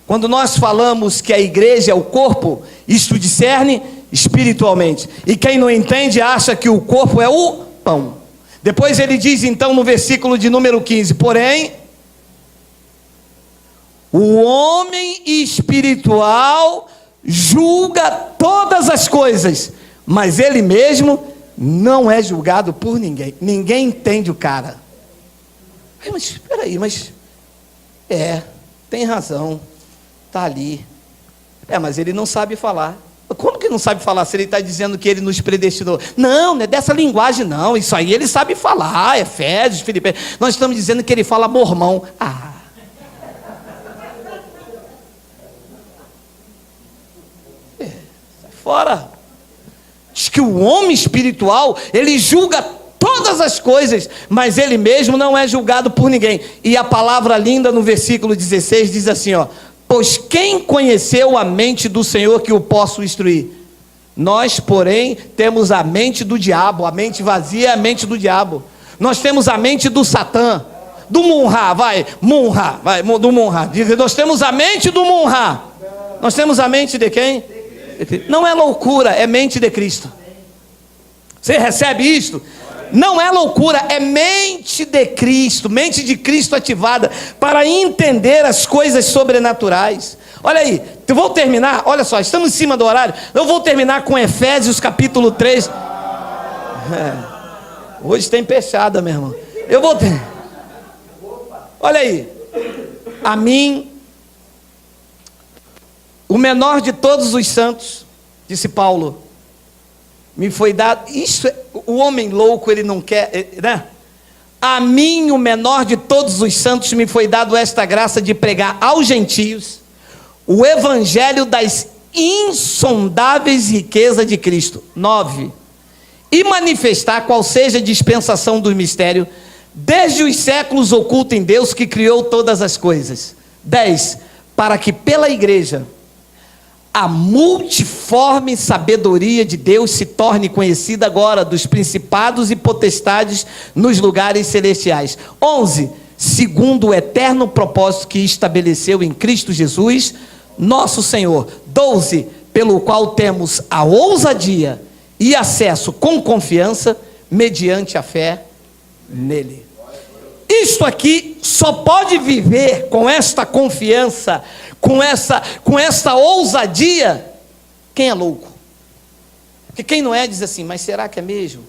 Quando nós falamos que a igreja é o corpo, isto discerne espiritualmente. E quem não entende acha que o corpo é o pão. Depois ele diz então no versículo de número 15, porém, o homem espiritual julga todas as coisas, mas ele mesmo não é julgado por ninguém. Ninguém entende o cara. Mas espera aí, tem razão. Está ali. Mas ele não sabe falar. Como que não sabe falar se ele está dizendo que ele nos predestinou? Não é dessa linguagem não. Isso aí ele sabe falar. Efésios, Filipenses. Nós estamos dizendo que ele fala mormão. Sai fora. Diz que o homem espiritual, ele julga todas as coisas, mas ele mesmo não é julgado por ninguém. E a palavra linda no versículo 16 diz assim, pois quem conheceu a mente do Senhor que o possa instruir? Nós, porém, temos a mente do diabo. A mente vazia é a mente do diabo. Nós temos a mente do Satã, do Munra, do Munra. Nós temos a mente do Munra. Nós temos a mente de quem? Não é loucura, é mente de Cristo. Você recebe isto? Não é loucura, é mente de Cristo ativada para entender as coisas sobrenaturais. Olha aí, eu vou terminar, olha só, estamos em cima do horário, eu vou terminar com Efésios capítulo 3. Hoje tem peixada, meu irmão. Eu vou ter. Olha aí, a mim, o menor de todos os santos, disse Paulo, me foi dado, o homem louco, ele não quer, né? A mim, o menor de todos os santos, me foi dado esta graça de pregar aos gentios o evangelho das insondáveis riquezas de Cristo. 9. E manifestar qual seja a dispensação do mistério, desde os séculos oculto em Deus que criou todas as coisas. 10. Para que pela igreja a multiforme sabedoria de Deus se torne conhecida agora dos principados e potestades nos lugares celestiais. 11. Segundo o eterno propósito que estabeleceu em Cristo Jesus, nosso Senhor. 12. Pelo qual temos a ousadia e acesso com confiança mediante a fé nele. Isto aqui só pode viver com esta confiança, com essa ousadia, quem é louco. Porque quem não é diz assim, mas será que é mesmo?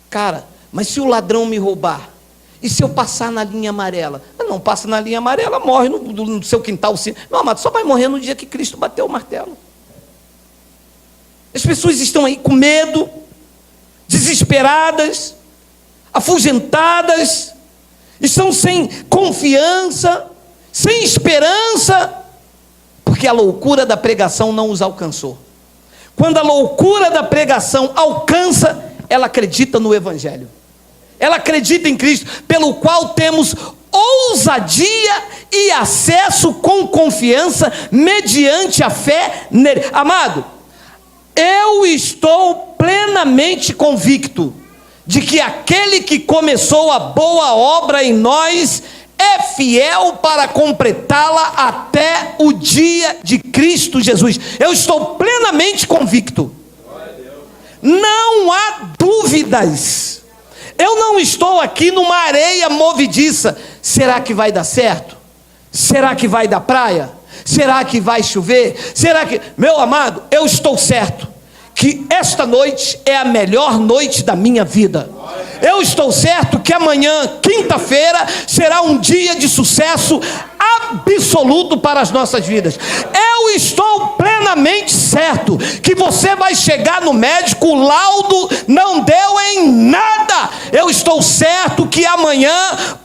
Cara, mas se o ladrão me roubar, e se eu passar na linha amarela? Não passa na linha amarela, morre no seu quintal. Não, amado, só vai morrer no dia que Cristo bateu o martelo. As pessoas estão aí com medo, desesperadas, afugentadas, estão sem confiança, sem esperança, porque a loucura da pregação não os alcançou. Quando a loucura da pregação alcança, ela acredita no Evangelho, ela acredita em Cristo, pelo qual temos ousadia e acesso com confiança, mediante a fé nele. Amado, eu estou plenamente convicto de que aquele que começou a boa obra em nós é fiel para completá-la até o dia de Cristo Jesus. Eu estou plenamente convicto. Não há dúvidas. Eu não estou aqui numa areia movediça. Será que vai dar certo? Será que vai dar praia? Será que vai chover? Será que... Meu amado, eu estou certo que esta noite é a melhor noite da minha vida. Eu estou certo que amanhã, quinta-feira, será um dia de sucesso absoluto para as nossas vidas. Eu estou plenamente certo que você vai chegar no médico, o laudo não deu em nada. Eu estou certo que amanhã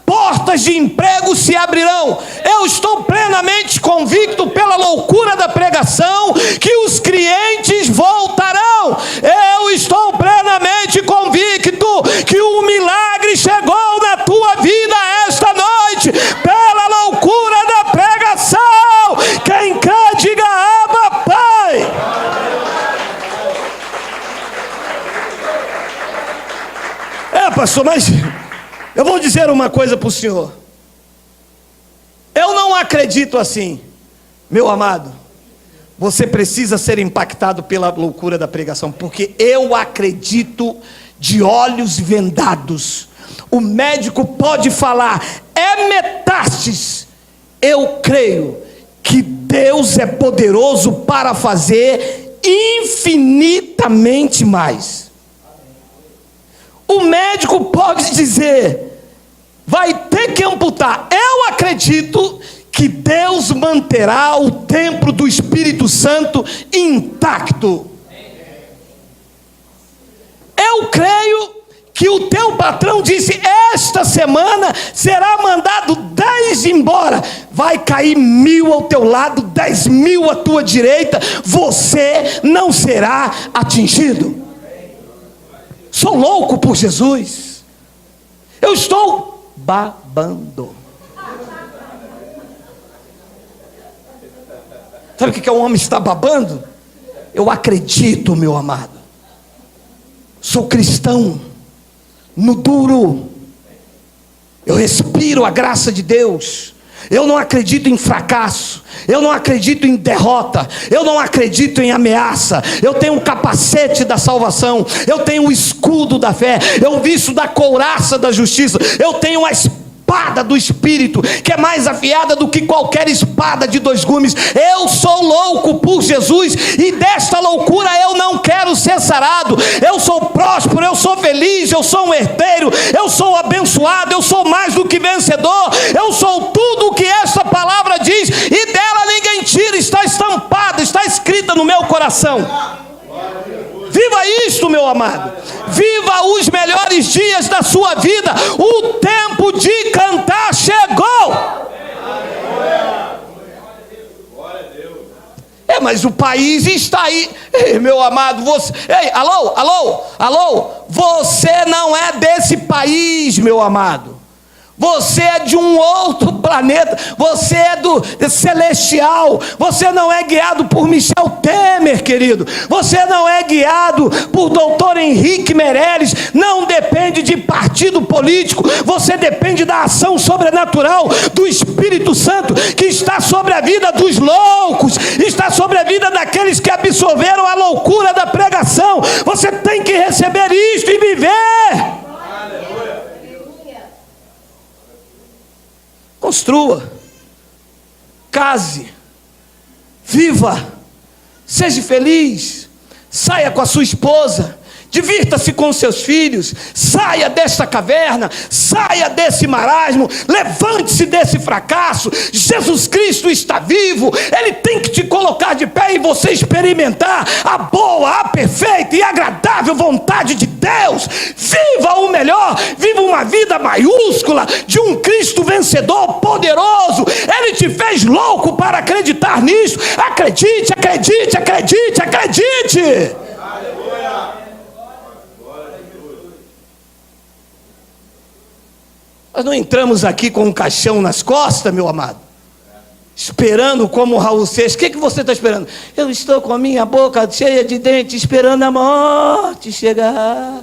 portas de emprego se abrirão. Eu estou plenamente convicto pela loucura da pregação que os clientes voltarão. Eu estou plenamente convicto que o milagre chegou na tua vida esta noite pela loucura da pregação. Quem quer, diga Abba, Pai. Pastor, mas eu vou dizer uma coisa para o senhor. Eu não acredito assim. Meu amado, você precisa ser impactado pela loucura da pregação, porque eu acredito de olhos vendados. O médico pode falar, é metástases. Eu creio que Deus é poderoso para fazer infinitamente mais. O médico pode dizer, vai ter que amputar. Eu acredito que Deus manterá o templo do Espírito Santo intacto. Eu creio que o teu patrão disse, esta semana será mandado 10 embora. Vai cair 1000 ao teu lado, 10.000 à tua direita. Você não será atingido. Sou louco por Jesus. Eu estou babando. Sabe o que é um homem estar babando? Eu acredito, meu amado. Sou cristão. No duro. Eu respiro a graça de Deus. Eu não acredito em fracasso. Eu não acredito em derrota. Eu não acredito em ameaça. Eu tenho um capacete da salvação. Eu tenho o escudo da fé. Eu visto da couraça da justiça. Eu tenho a espada do Espírito, que é mais afiada do que qualquer espada de 2 gumes. Eu sou louco por Jesus, e desta loucura eu não quero ser sarado. Eu sou próspero, eu sou feliz, eu sou um herdeiro, eu sou abençoado, eu sou mais do que vencedor. Eu sou tudo o que esta palavra diz, e dela ninguém tira. Está estampada, está escrita no meu coração. Viva isto, meu amado. Viva os melhores dias da sua vida. O tempo de cantar chegou. Mas o país está aí. Ei, meu amado, você... Ei, alô, você não é desse país, meu amado. Você é de um outro planeta. Você é do celestial. Você não é guiado por Michel Temer, querido. Você não é guiado por doutor Henrique Meirelles. Não depende de partido político. Você depende da ação sobrenatural do Espírito Santo, que está sobre a vida dos loucos, está sobre a vida daqueles que absorveram a loucura da pregação. Você tem que receber isto e viver. Construa, case, viva, seja feliz, saia com a sua esposa, divirta-se com seus filhos, saia desta caverna, saia desse marasmo, levante-se desse fracasso. Jesus Cristo está vivo, Ele tem que te colocar de pé e você experimentar a boa, a perfeita e agradável vontade de Deus. Viva o melhor, viva uma vida maiúscula de um Cristo vencedor, poderoso. Ele te fez louco para acreditar nisso. Acredite, acredite, acredite, acredite. Aleluia. Nós não entramos aqui com um caixão nas costas, meu amado, esperando como Raul Seixas. O que você está esperando? Eu estou com a minha boca cheia de dentes, esperando a morte chegar.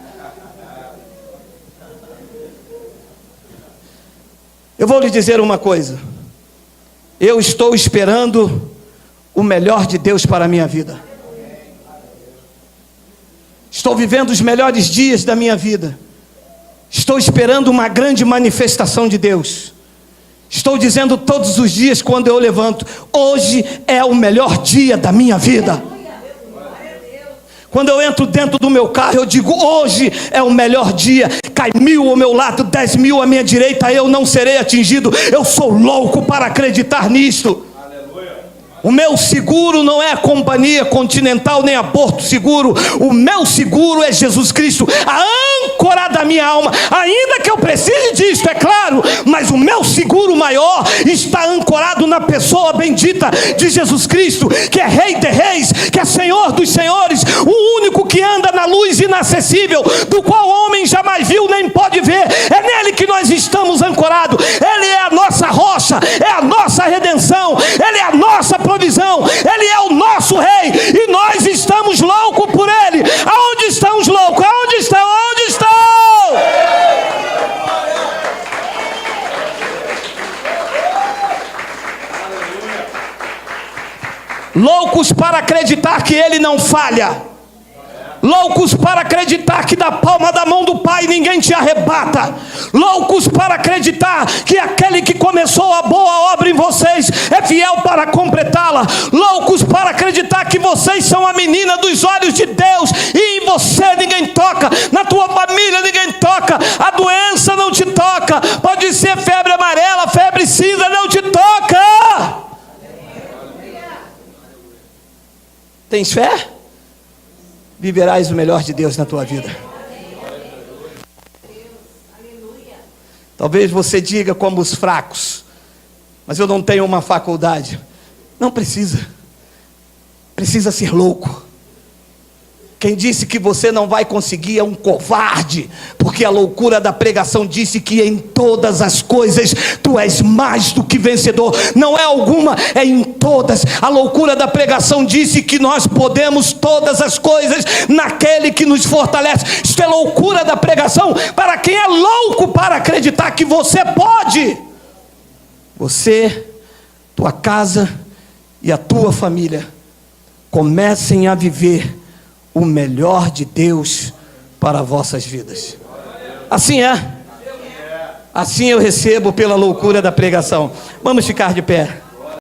Eu vou lhe dizer uma coisa. Eu estou esperando o melhor de Deus para a minha vida. Estou vivendo os melhores dias da minha vida. Estou esperando uma grande manifestação de Deus. Estou dizendo todos os dias quando eu levanto: hoje é o melhor dia da minha vida. Quando eu entro dentro do meu carro, eu digo: hoje é o melhor dia. Cai 1000 ao meu lado, 10.000 à minha direita, eu não serei atingido. Eu sou louco para acreditar nisto. O meu seguro não é a Companhia Continental nem a Porto Seguro. O meu seguro é Jesus Cristo, a âncora da minha alma. Ainda que eu precise disto, é claro, mas o meu seguro maior está ancorado na pessoa bendita de Jesus Cristo, que é Rei de Reis, que é Senhor dos Senhores, o único que anda na luz inacessível, do qual o homem jamais viu nem pode ver. É nele que nós estamos ancorados. Ele é a nossa rocha, é a nossa redenção, Ele é a nossa provisão, Ele é o nosso Rei, e nós estamos loucos por Ele. Aonde estão os loucos? Aonde estão? Aonde estão? Loucos para acreditar que Ele não falha. Loucos para acreditar que da palma da mão do Pai ninguém te arrebata. Loucos para acreditar que aquele que começou a boa obra em vocês é fiel para completá-la. Loucos para acreditar que vocês são a menina dos olhos de Deus, e em você ninguém toca, na tua família ninguém toca, a doença não te toca. Pode ser febre amarela, febre cinza, não te toca. Tens fé? Viverás o melhor de Deus na tua vida. Talvez você diga como os fracos: mas eu não tenho uma faculdade. Não precisa. Precisa ser louco. Quem disse que você não vai conseguir é um covarde, porque a loucura da pregação disse que em todas as coisas tu és mais do que vencedor. Não é alguma, é em todas. A loucura da pregação disse que nós podemos todas as coisas naquele que nos fortalece. Isto é loucura da pregação para quem é louco para acreditar que você pode. Você, tua casa e a tua família comecem a viver o melhor de Deus para vossas vidas. Assim é. Assim eu recebo pela loucura da pregação. Vamos ficar de pé.